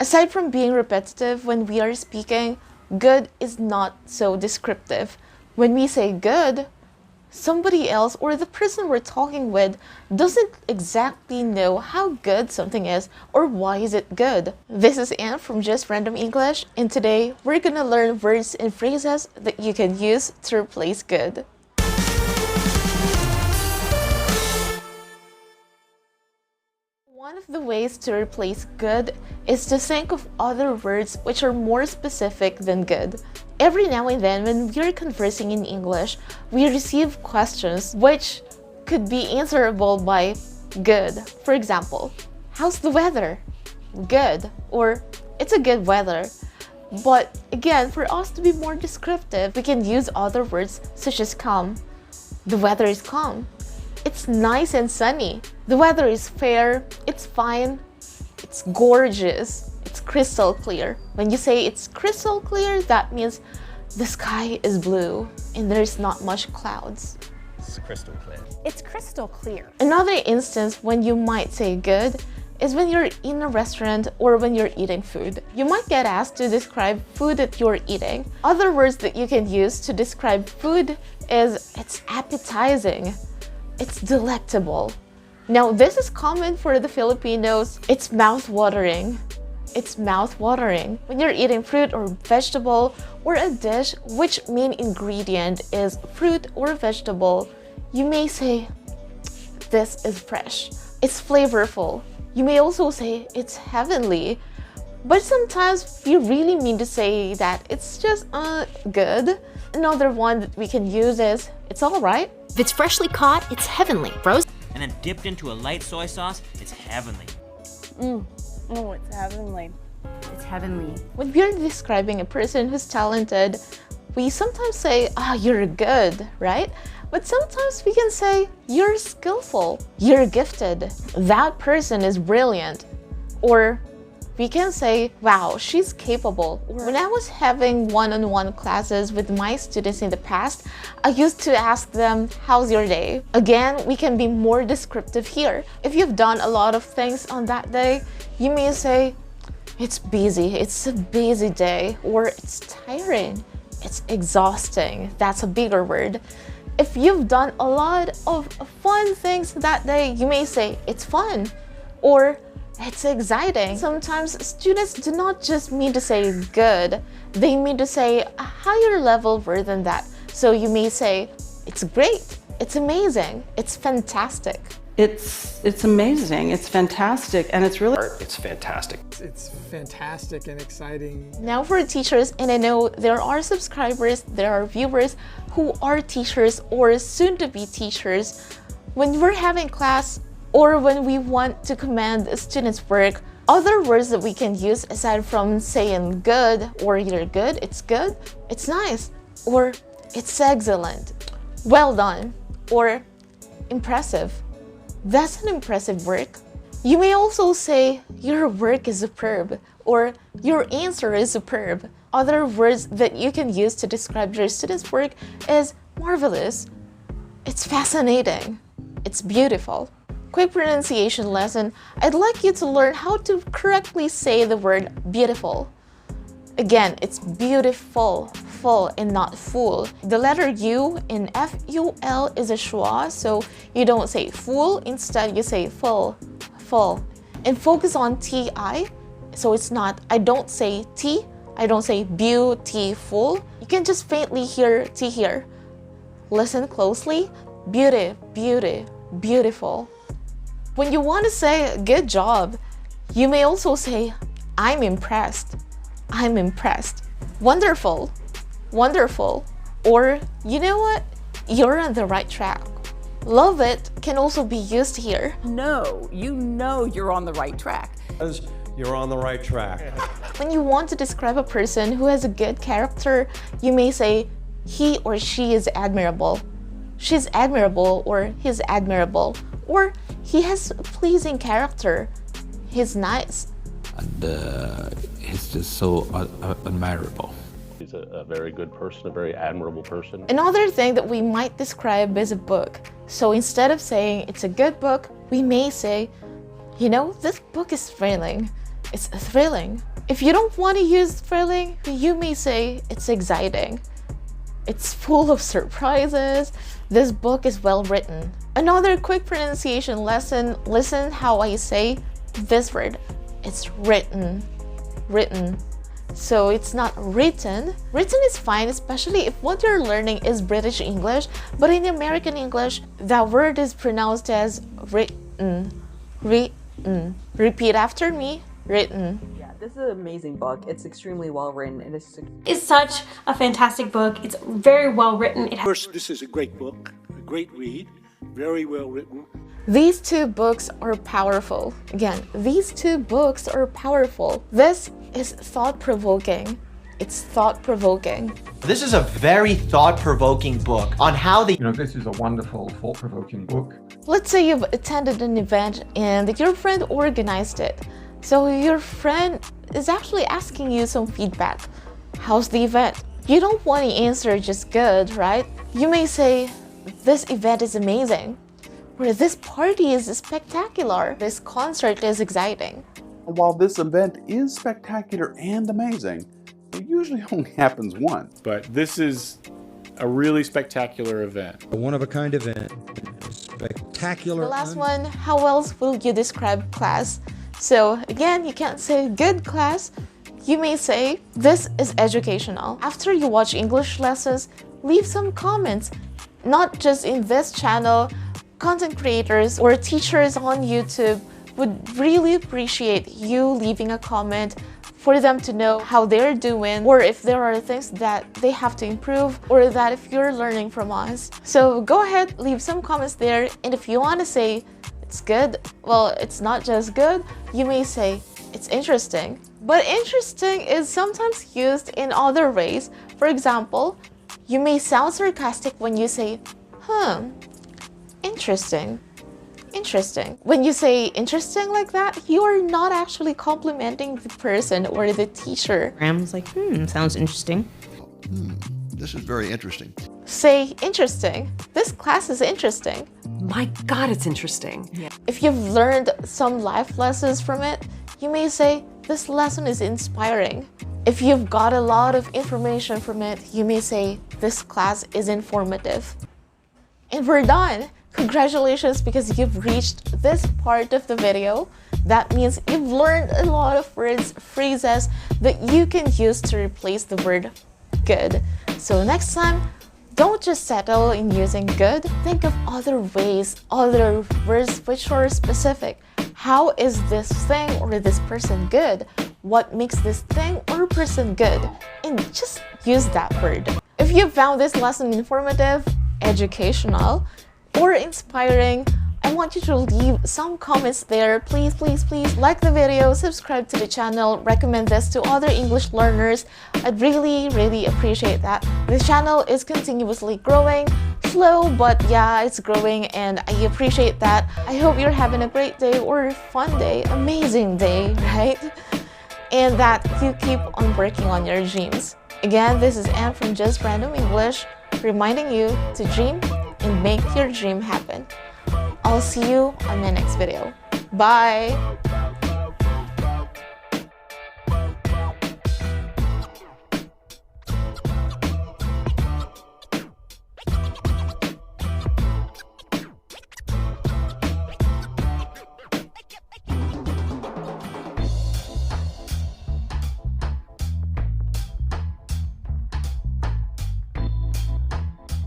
Aside from being repetitive when we are speaking, good is not so descriptive. When we say good, somebody else or the person we're talking with doesn't exactly know how good something is or why is it good. This is Anne from Just Random English, and today we're gonna learn words and phrases that you can use to replace good. One of the ways to replace good is to think of other words which are more specific than good. Every now and then when we're conversing in English, we receive questions which could be answerable by good. For example, how's the weather? Good. Or it's a good weather. But again, for us to be more descriptive, we can use other words such as calm. The weather is calm. It's nice and sunny. The weather is fair. It's fine. It's gorgeous. It's crystal clear. When you say it's crystal clear, that means the sky is blue and there's not much clouds. It's crystal clear. It's crystal clear. Another instance when you might say good is when you're in a restaurant or when you're eating food. You might get asked to describe food that you're eating. Other words that you can use to describe food is it's appetizing. It's delectable. Now, this is common for the Filipinos. It's mouth-watering. It's mouth-watering. When you're eating fruit or vegetable or a dish which main ingredient is fruit or vegetable, you may say, this is fresh. It's flavorful. You may also say, it's heavenly. But sometimes we really mean to say that it's just good. Another one that we can use is, it's all right. If it's freshly caught, it's heavenly. Frozen and then dipped into a light soy sauce, it's heavenly. Oh, it's heavenly. It's heavenly. When we're describing a person who's talented, we sometimes say, you're good, right? But sometimes we can say, you're skillful, you're gifted, that person is brilliant. Or we can say, wow, she's capable. When I was having one-on-one classes with my students in the past, I used to ask them, how's your day? Again, we can be more descriptive here. If you've done a lot of things on that day, you may say, it's busy, it's a busy day, or it's tiring, it's exhausting. That's a bigger word. If you've done a lot of fun things that day, you may say, it's fun, or it's exciting. Sometimes students do not just mean to say good, they mean to say a higher level word than that. So you may say, it's great, it's amazing, it's fantastic. It's amazing, it's fantastic, and it's really... It's fantastic. It's fantastic and exciting. Now for teachers, and I know there are subscribers, there are viewers who are teachers or soon-to-be teachers. When we're having class, or when we want to commend a student's work, other words that we can use aside from saying good or you're good, it's nice, or it's excellent, well done, or impressive. That's an impressive work. You may also say your work is superb or your answer is superb. Other words that you can use to describe your student's work is marvelous, it's fascinating, it's beautiful. Quick pronunciation lesson. I'd like you to learn how to correctly say the word beautiful. Again, it's beautiful, full and not fool. The letter U in F-U-L is a schwa, so you don't say fool, instead you say full, full. And focus on T-I, so it's not, I don't say T, I don't say beautiful. You can just faintly hear T here. Listen closely, beauty, beauty, beautiful. When you want to say good job, you may also say, I'm impressed, I'm impressed. Wonderful, wonderful. Or, you know what? You're on the right track. Love it can also be used here. No, you know you're on the right track. You're on the right track. When you want to describe a person who has a good character, you may say, he or she is admirable. She's admirable or he's admirable. Or he has a pleasing character. He's nice. And he's just so admirable. He's a very good person, a very admirable person. Another thing that we might describe is a book. So instead of saying it's a good book, we may say, you know, this book is thrilling. It's thrilling. If you don't want to use thrilling, you may say it's exciting. It's full of surprises. This book is well written. Another quick pronunciation lesson. Listen how I say this word. It's written. Written. So it's not written. Written is fine, especially if what you're learning is British English, but in American English, that word is pronounced as written. Written. Repeat after me. Written. Yeah, this is an amazing book. It's extremely well written. It's such a fantastic book. It's very well written. First, this is a great book, a great read, very well written. These two books are powerful. Again, these two books are powerful. This is thought-provoking. It's thought-provoking. This is a very thought-provoking book on how the... this is a wonderful, thought-provoking book. Let's say you've attended an event and your friend organized it. So your friend is actually asking you some feedback. How's the event? You don't want to answer just good, right? You may say, this event is amazing. Or this party is spectacular. This concert is exciting. While this event is spectacular and amazing, it usually only happens once. But this is a really spectacular event. A one-of-a-kind event. Spectacular. The last one, how else will you describe class? So again, you can't say good class. You may say, this is educational. After you watch English lessons, leave some comments. Not just in this channel, content creators or teachers on YouTube would really appreciate you leaving a comment for them to know how they're doing, or if there are things that they have to improve, or that if you're learning from us. So go ahead, leave some comments there, and if you want to say it's good, well, it's not just good, you may say it's interesting. But interesting is sometimes used in other ways. For example, you may sound sarcastic when you say, interesting. Interesting. When you say interesting like that, you are not actually complimenting the person or the teacher. Graham's like, sounds interesting. This is very interesting. Say interesting. This class is interesting. My God, it's interesting. Yeah. If you've learned some life lessons from it, you may say, this lesson is inspiring. If you've got a lot of information from it, you may say, this class is informative. And we're done. Congratulations, because you've reached this part of the video. That means you've learned a lot of words, phrases that you can use to replace the word good. So next time, don't just settle in using good. Think of other ways, other words which are specific. How is this thing or this person good? What makes this thing or person good? And just use that word. If you found this lesson informative, educational, or inspiring, I want you to leave some comments there. Please, please, please like the video, subscribe to the channel, recommend this to other English learners. I'd really, really appreciate that. The channel is continuously growing, slow, but yeah, it's growing, and I appreciate that. I hope you're having a great day or a fun day, amazing day, right? And that you keep on working on your dreams. Again, this is Anne from Just Random English, reminding you to dream and make your dream happen. I'll see you on my next video. Bye!